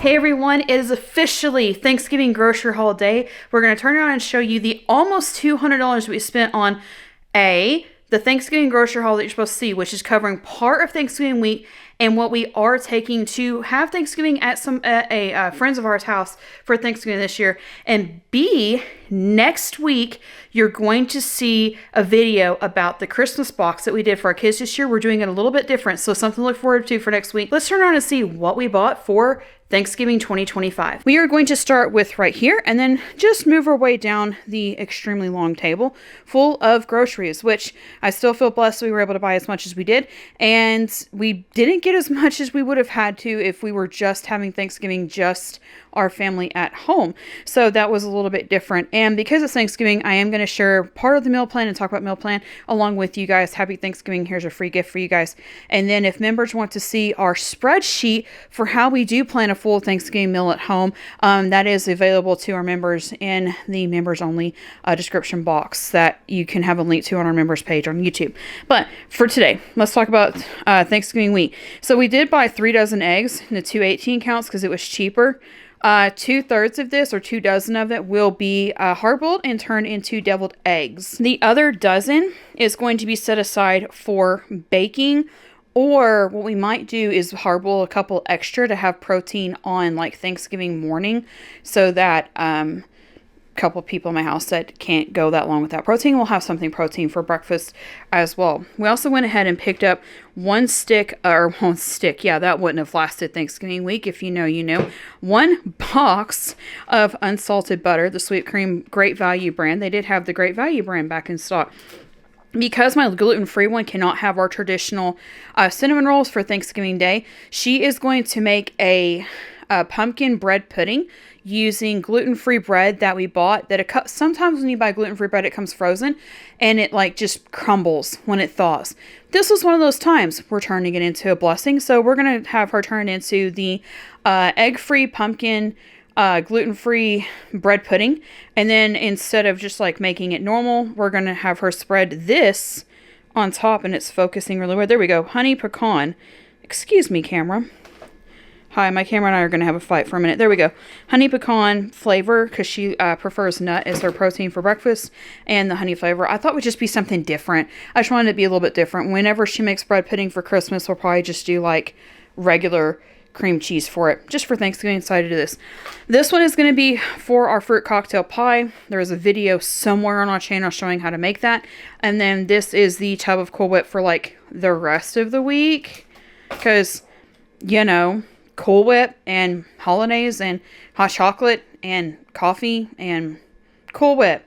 Hey everyone, it is officially Thanksgiving grocery haul day. We're going to turn around and show you the almost $200 we spent on the Thanksgiving grocery haul that you're supposed to see, which is covering part of Thanksgiving week and what we are taking to have Thanksgiving at a friends of ours house for Thanksgiving this year. And B, next week, you're going to see a video about the Christmas box that we did for our kids this year. We're doing it a little bit different, so something to look forward to for next week. Let's turn around and see what we bought for Thanksgiving 2025. We are going to start with right here and then just move our way down the extremely long table full of groceries, which I still feel blessed we were able to buy as much as we did. And we didn't get as much as we would have had to if we were just having Thanksgiving, just our family at home. So that was a little bit different. And because it's Thanksgiving, I am going to share part of the meal plan and talk about meal plan along with you guys. Happy Thanksgiving. Here's a free gift for you guys. And then if members want to see our spreadsheet for how we do plan a full Thanksgiving meal at home, that is available to our members in the members only description box that you can have a link to on our members page on YouTube. But for today, let's talk about Thanksgiving week. So we did buy 3 dozen eggs in the 218 counts because it was cheaper. 2/3 of this, or 2 dozen of it, will be hard-boiled and turned into deviled eggs. The other dozen is going to be set aside for baking, or what we might do is hard-boil a couple extra to have protein on like Thanksgiving morning, so that couple of people in my house that can't go that long without protein will have something protein for breakfast as well. We also went ahead and picked up one stick, yeah, that wouldn't have lasted Thanksgiving week. If you know, you know. 1 box of unsalted butter, the Sweet Cream Great Value brand. They did have the Great Value brand back in stock. Because my gluten-free one cannot have our traditional cinnamon rolls for Thanksgiving Day, she is going to make a pumpkin bread pudding using gluten-free bread that we bought. Sometimes when you buy gluten-free bread, it comes frozen and it like just crumbles when it thaws. This was one of those times. We're turning it into a blessing, so we're gonna have her turn it into the egg-free pumpkin gluten-free bread pudding. And then instead of just like making it normal, we're gonna have her spread this on top, and it's focusing really well. There we go. Honey pecan. Excuse me, camera. Hi, my camera and I are going to have a fight for a minute. There we go. Honey pecan flavor, because she prefers nut as her protein for breakfast, and the honey flavor. I thought would just be something different. I just wanted it to be a little bit different. Whenever she makes bread pudding for Christmas, we'll probably just do like regular cream cheese for it. Just for Thanksgiving, decided to do this. This one is going to be for our fruit cocktail pie. There is a video somewhere on our channel showing how to make that. And then this is the tub of Cool Whip for like the rest of the week. Because, you know, Cool Whip and holidays and hot chocolate and coffee and Cool Whip.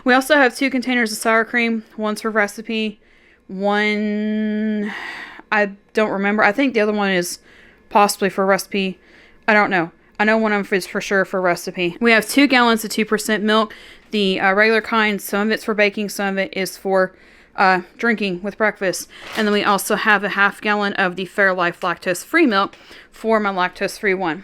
We also have 2 containers of sour cream. One's for recipe. One, I don't remember. I think the other one is possibly for recipe. I don't know. I know one of them is for sure for recipe. We have 2 gallons of 2% milk. The regular kind, some of it's for baking, some of it is for drinking with breakfast. And then we also have a 1/2 gallon of the Fairlife lactose-free milk for my lactose-free one.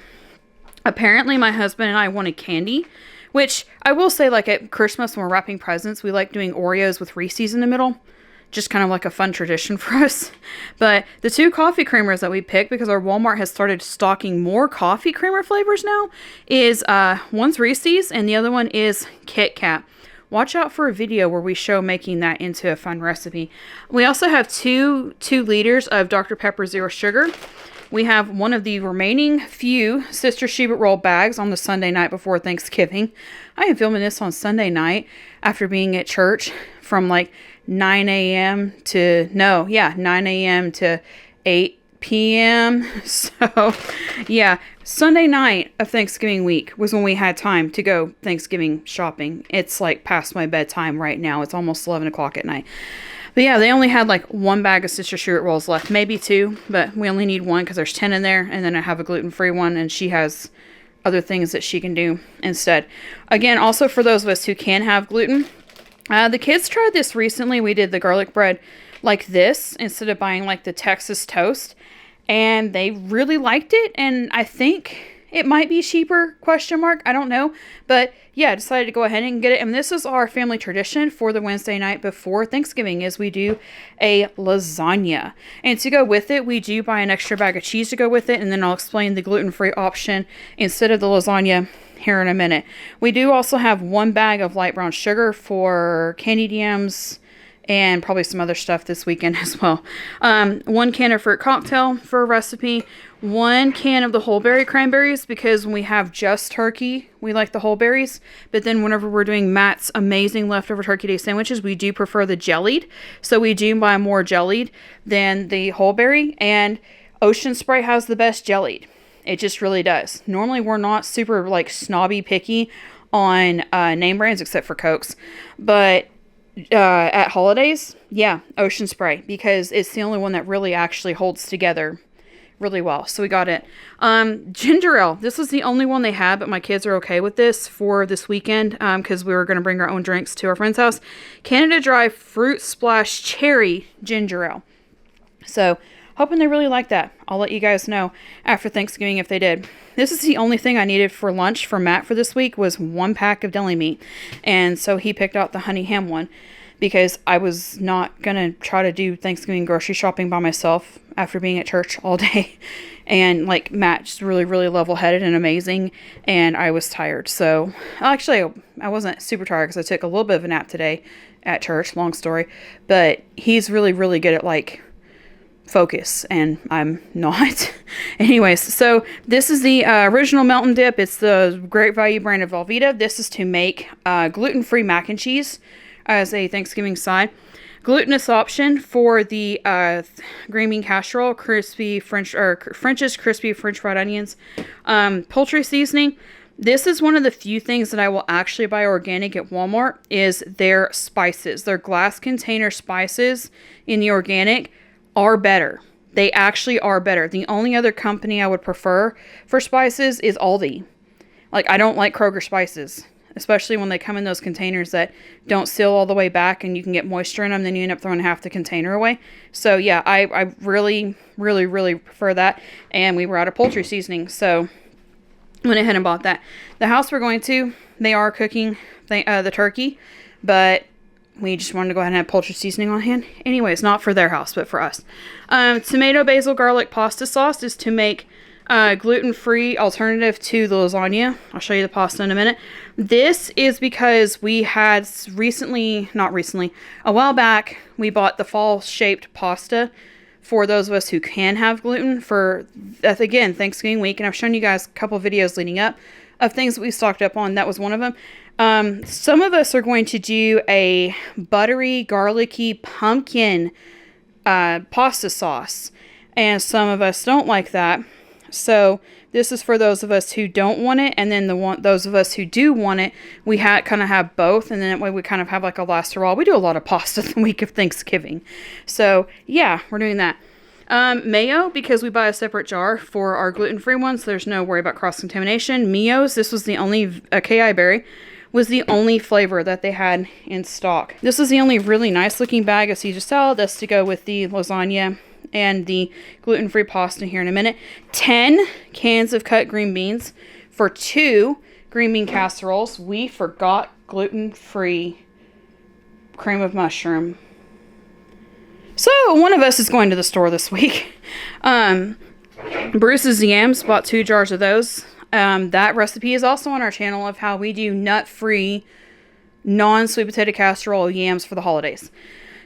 Apparently my husband and I wanted candy, which I will say, like at Christmas when we're wrapping presents, we like doing Oreos with Reese's in the middle. Just kind of like a fun tradition for us. But the 2 coffee creamers that we picked, because our Walmart has started stocking more coffee creamer flavors now, is one's Reese's and the other one is Kit Kat. Watch out for a video where we show making that into a fun recipe. We also have 2 liters of Dr. Pepper Zero Sugar. We have one of the remaining few Sister Schubert roll bags on the Sunday night before Thanksgiving. I am filming this on Sunday night after being at church from like 9 a.m. to 8 p.m. So yeah, Sunday night of Thanksgiving week was when we had time to go Thanksgiving shopping. It's like past my bedtime right now. It's almost 11 o'clock at night. But yeah, they only had like 1 bag of Sister Schubert rolls left, maybe 2, but we only need 1 because there's 10 in there. And then I have a gluten-free one, and she has other things that she can do instead. Again, also for those of us who can have gluten, the kids tried this recently. We did the garlic bread like this instead of buying like the Texas toast, and they really liked it. And I think it might be cheaper, question mark. I don't know. But yeah, I decided to go ahead and get it. And this is our family tradition for the Wednesday night before Thanksgiving is we do a lasagna. And to go with it, we do buy an extra bag of cheese to go with it. And then I'll explain the gluten-free option instead of the lasagna here in a minute. We do also have 1 bag of light brown sugar for candied yams and probably some other stuff this weekend as well. 1 can of fruit cocktail for a recipe. 1 can of the whole berry cranberries, because when we have just turkey, we like the whole berries. But then whenever we're doing Matt's amazing leftover turkey day sandwiches, we do prefer the jellied. So we do buy more jellied than the whole berry. And Ocean Spray has the best jellied. It just really does. Normally we're not super like snobby picky on name brands except for Cokes. But at holidays, yeah, Ocean Spray, because it's the only one that really actually holds together really well. So we got it. Ginger ale. This was the only one they had, but my kids are okay with this for this weekend because we were going to bring our own drinks to our friend's house. Canada Dry Fruit Splash Cherry Ginger Ale. So hoping they really like that. I'll let you guys know after Thanksgiving if they did. This is the only thing I needed for lunch for Matt for this week was 1 pack of deli meat. And so he picked out the honey ham one, because I was not going to try to do Thanksgiving grocery shopping by myself after being at church all day. And like Matt's really, really level-headed and amazing. And I was tired. So actually, I wasn't super tired because I took a little bit of a nap today at church. Long story. But he's really, really good at like focus, and I'm not. Anyways, so this is the original Mountain Dip. It's the Great Value brand of Velveeta. This is to make gluten-free mac and cheese as a Thanksgiving side. Glutinous option for the green bean casserole, crispy French's crispy French fried onions, poultry seasoning. This is one of the few things that I will actually buy organic at Walmart is their spices. Their glass container spices in the organic are better. They actually are better. The only other company I would prefer for spices is Aldi. Like, I don't like Kroger spices, especially when they come in those containers that don't seal all the way back and you can get moisture in them, then you end up throwing half the container away. So yeah, I really, really, really prefer that. And we were out of poultry seasoning, so went ahead and bought that. The house we're going to, they are cooking the turkey, but we just wanted to go ahead and have poultry seasoning on hand. Anyways, not for their house, but for us. Tomato, basil, garlic pasta sauce is to make gluten-free alternative to the lasagna. I'll show you the pasta in a minute. This is because we had a while back, we bought the fall-shaped pasta for those of us who can have gluten for, again, Thanksgiving week. And I've shown you guys a couple videos leading up of things that we stocked up on. That was one of them. Some of us are going to do a buttery, garlicky pumpkin pasta sauce. And some of us don't like that. So this is for those of us who don't want it, and then those of us who do want it, we kind of have both, and then that way we kind of have like a last hurrah. We do a lot of pasta the week of Thanksgiving. So yeah, we're doing that. Mayo, because we buy a separate jar for our gluten-free ones, so there's no worry about cross-contamination. Mio's, this was the only, Ki berry, was the only flavor that they had in stock. This is the only really nice looking bag of Caesar salad. That's to go with the lasagna and the gluten-free pasta here in a minute. 10 cans of cut green beans for 2 green bean casseroles. We forgot gluten-free cream of mushroom. So one of us is going to the store this week. Bruce's Yams, bought 2 jars of those. That recipe is also on our channel of how we do nut-free, non-sweet potato casserole yams for the holidays.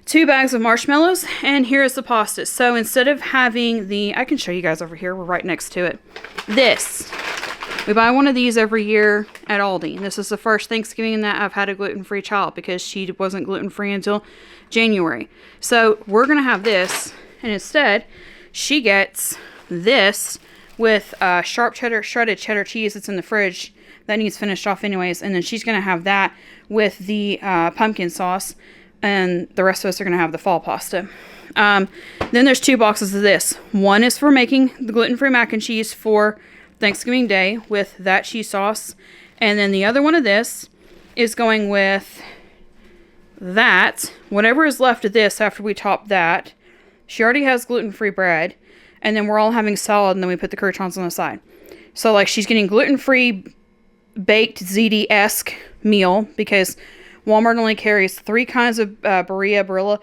2 bags of marshmallows, and here's the pasta. So instead of having I can show you guys over here, we're right next to it. We buy one of these every year at Aldi. This is the first Thanksgiving that I've had a gluten-free child because she wasn't gluten-free until January. So we're going to have this, and instead she gets this with sharp cheddar, shredded cheddar cheese that's in the fridge that needs finished off anyways, and then she's going to have that with the pumpkin sauce, and the rest of us are going to have the fall pasta. Then there's 2 boxes of this. One is for making the gluten-free mac and cheese for Thanksgiving Day with that cheese sauce, and then the other one of this is going with that. Whatever is left of this after we top that, she already has gluten-free bread, and then we're all having salad, and then we put the croutons on the side. So like she's getting gluten-free baked ziti-esque meal because Walmart only carries 3 kinds of barilla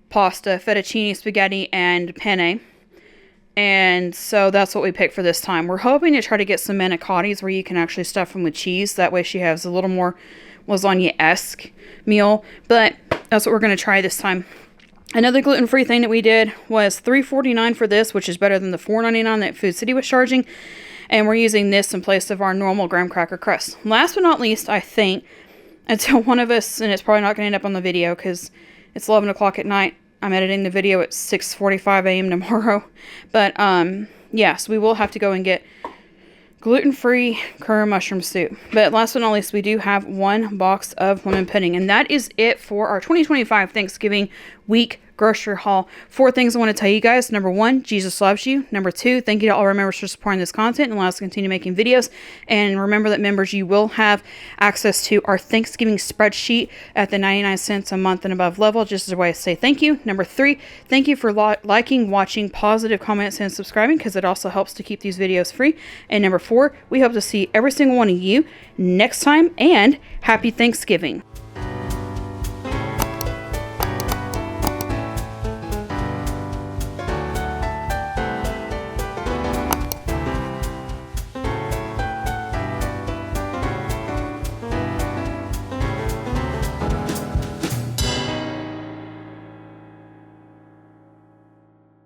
pasta, fettuccine, spaghetti, and penne. And so that's what we picked for this time. We're hoping to try to get some manicottis where you can actually stuff them with cheese. That way she has a little more lasagna-esque meal. But that's what we're going to try this time. Another gluten-free thing that we did was $3.49 for this, which is better than the $4.99 that Food City was charging. And we're using this in place of our normal graham cracker crust. Last but not least, I think, until one of us, and it's probably not going to end up on the video because it's 11 o'clock at night. I'm editing the video at 6:45 a.m. tomorrow. But, yes, we will have to go and get gluten-free curry mushroom soup. But last but not least, we do have 1 box of lemon pudding. And that is it for our 2025 Thanksgiving week grocery haul. 4 things I want to tell you guys. Number 1, Jesus loves you. Number 2, thank you to all our members for supporting this content and allow us to continue making videos. And remember that members, you will have access to our Thanksgiving spreadsheet at the 99 cents a month and above level, just as a way to say thank you. Number 3, thank you for liking, watching, positive comments, and subscribing because it also helps to keep these videos free. And number 4, we hope to see every single one of you next time, and happy Thanksgiving.